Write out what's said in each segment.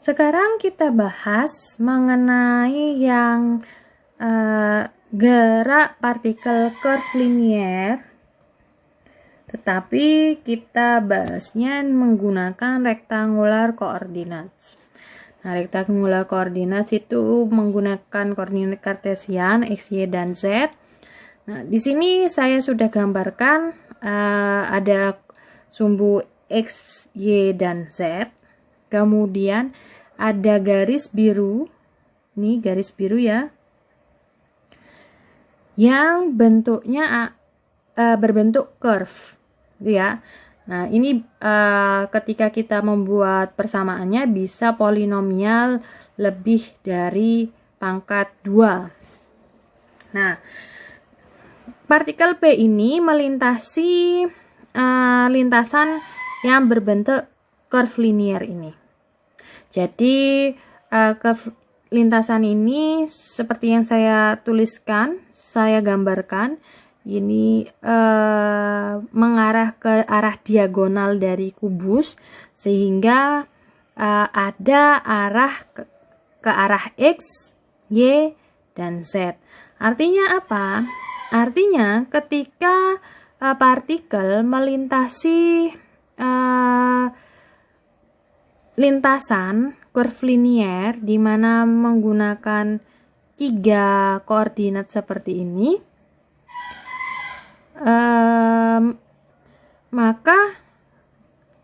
Sekarang kita bahas mengenai yang gerak partikel curvilinear, tetapi kita bahasnya menggunakan rectangular coordinates. Nah, rectangular coordinates itu menggunakan koordinat kartesian x, y, dan z. Nah, di sini saya sudah gambarkan ada sumbu x, y, dan z. Kemudian ada garis biru, ini garis biru ya, yang bentuknya berbentuk curve, gitu ya. Nah, ini ketika kita membuat persamaannya bisa polinomial lebih dari pangkat 2. Nah, partikel P ini melintasi lintasan yang berbentuk curvilinear ini. Jadi lintasan ini seperti yang saya tuliskan, saya gambarkan, ini mengarah ke arah diagonal dari kubus, sehingga ada arah ke arah X, Y, dan Z. Artinya apa? Artinya ketika partikel melintasi lintasan curvilinear di mana menggunakan 3 koordinat seperti ini, maka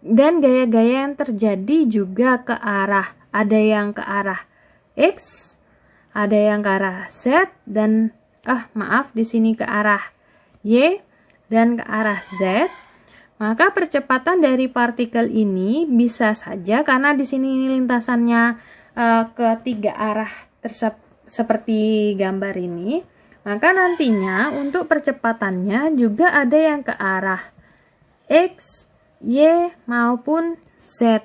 dan gaya-gaya yang terjadi juga ke arah, ada yang ke arah X, ada yang ke arah Z, dan di sini ke arah Y dan ke arah Z. Maka percepatan dari partikel ini bisa saja, karena di sini lintasannya ke 3 arah seperti gambar ini, maka nantinya untuk percepatannya juga ada yang ke arah X, Y, maupun Z.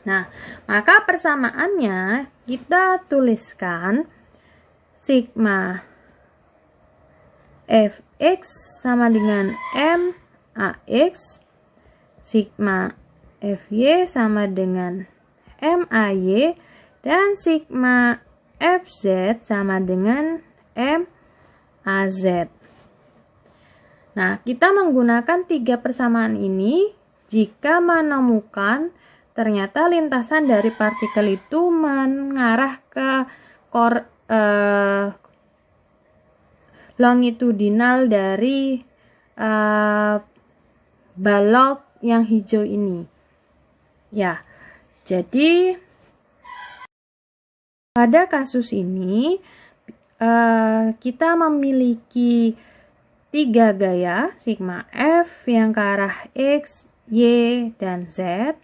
Nah, maka persamaannya kita tuliskan sigma Fx sama dengan M AX, sigma Fy sama dengan MAY, dan sigma Fz sama dengan MAZ. Nah, kita menggunakan 3 persamaan ini jika menemukan ternyata lintasan dari partikel itu mengarah ke longitudinal dari balok yang hijau ini. Ya, jadi pada kasus ini kita memiliki 3 gaya, sigma F yang ke arah X, Y, dan Z,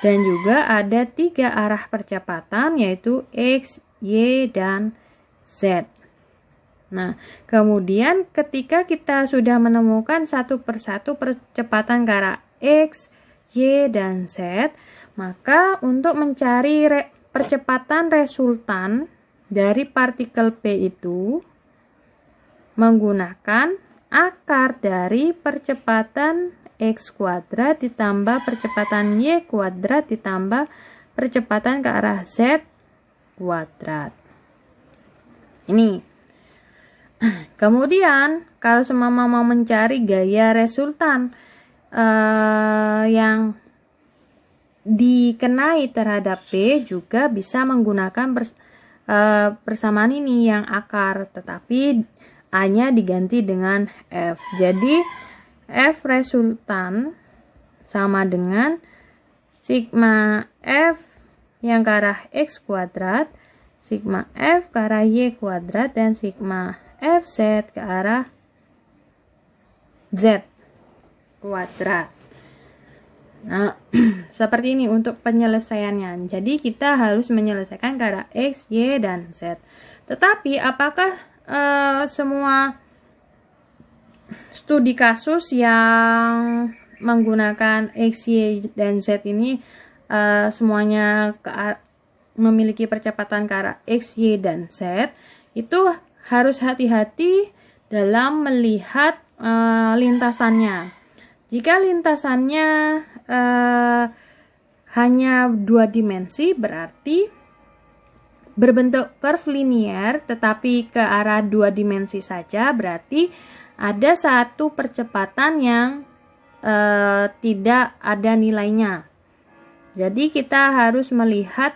dan juga ada 3 arah percepatan yaitu X, Y, dan Z. Nah, kemudian ketika kita sudah menemukan satu persatu percepatan ke arah X, Y, dan Z, maka untuk mencari percepatan resultan dari partikel P itu menggunakan akar dari percepatan X kuadrat ditambah percepatan Y kuadrat ditambah percepatan ke arah Z kuadrat. Ini. Kemudian, kalau semama mau mencari gaya resultan yang dikenai terhadap P, juga bisa menggunakan persamaan ini yang akar, tetapi A-nya diganti dengan F. Jadi, F resultan sama dengan sigma F yang ke arah X kuadrat, sigma F ke arah Y kuadrat, dan sigma Fz ke arah Z kuadrat. Nah, seperti ini untuk penyelesaiannya. Jadi kita harus menyelesaikan ke arah X, Y, dan Z. Tetapi apakah semua studi kasus yang menggunakan X, Y, dan Z ini semuanya memiliki percepatan ke arah X, Y, dan Z? Itu harus hati-hati dalam melihat lintasannya. Jika lintasannya hanya 2 dimensi, berarti berbentuk curve linear tetapi ke arah 2 dimensi saja, berarti ada satu percepatan yang tidak ada nilainya. Jadi kita harus melihat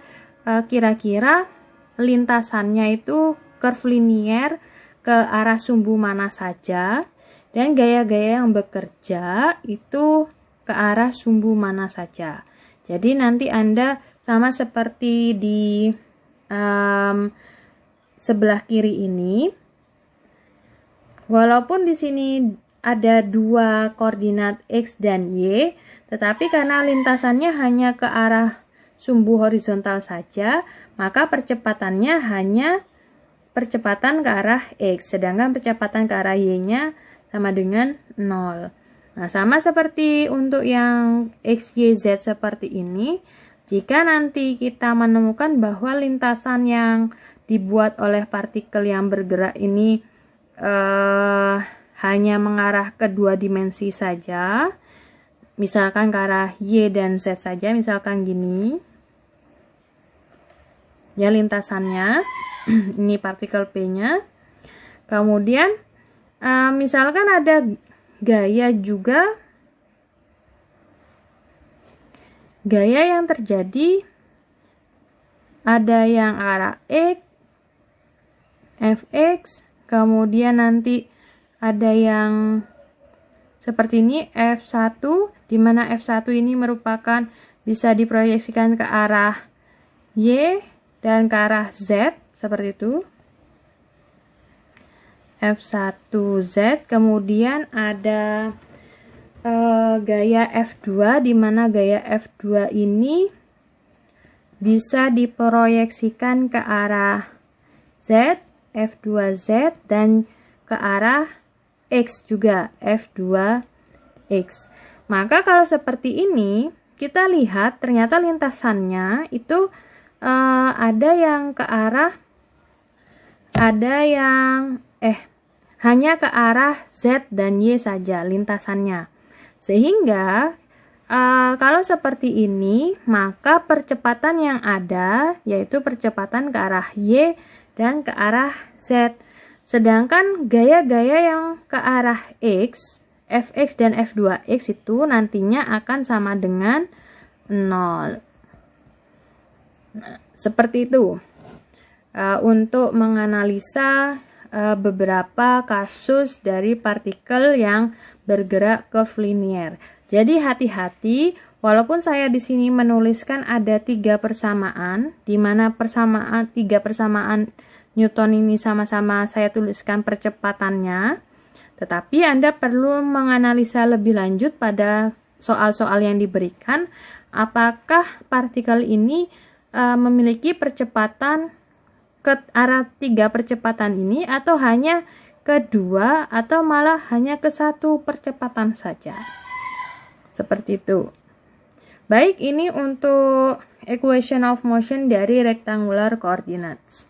kira-kira lintasannya itu curve linear ke arah sumbu mana saja, dan gaya-gaya yang bekerja itu ke arah sumbu mana saja. Jadi nanti Anda sama seperti di sebelah kiri ini, walaupun di sini ada 2 koordinat X dan Y, tetapi karena lintasannya hanya ke arah sumbu horizontal saja, maka percepatannya hanya percepatan ke arah X, sedangkan percepatan ke arah Y-nya sama dengan 0. Nah, sama seperti untuk yang X, Y, Z seperti ini, jika nanti kita menemukan bahwa lintasan yang dibuat oleh partikel yang bergerak ini hanya mengarah ke 2 dimensi saja, misalkan ke arah Y dan Z saja, misalkan gini ya lintasannya, ini partikel P-nya. Kemudian misalkan ada gaya juga, gaya yang terjadi ada yang arah X, Fx, kemudian nanti ada yang seperti ini F1, di mana F1 ini merupakan bisa diproyeksikan ke arah Y dan ke arah Z, seperti itu. F1Z, kemudian ada gaya F2, di mana gaya F2 ini bisa diproyeksikan ke arah Z, F2Z, dan ke arah X juga, F2X. Maka kalau seperti ini, kita lihat ternyata lintasannya itu ada yang ke arah, ada yang hanya ke arah Z dan Y saja lintasannya. Sehingga kalau seperti ini, maka percepatan yang ada yaitu percepatan ke arah Y dan ke arah Z. Sedangkan gaya-gaya yang ke arah X, Fx dan F2x itu nantinya akan sama dengan 0. Nah, seperti itu. Untuk menganalisa beberapa kasus dari partikel yang bergerak curve linear. Jadi hati-hati, walaupun saya di sini menuliskan ada 3 persamaan, di mana 3 persamaan Newton ini sama-sama saya tuliskan percepatannya, tetapi Anda perlu menganalisa lebih lanjut pada soal-soal yang diberikan, apakah partikel ini memiliki percepatan ke arah 3 percepatan ini, atau hanya ke 2, atau malah hanya ke 1 percepatan saja. Seperti itu. Baik, ini untuk equation of motion dari rectangular coordinates.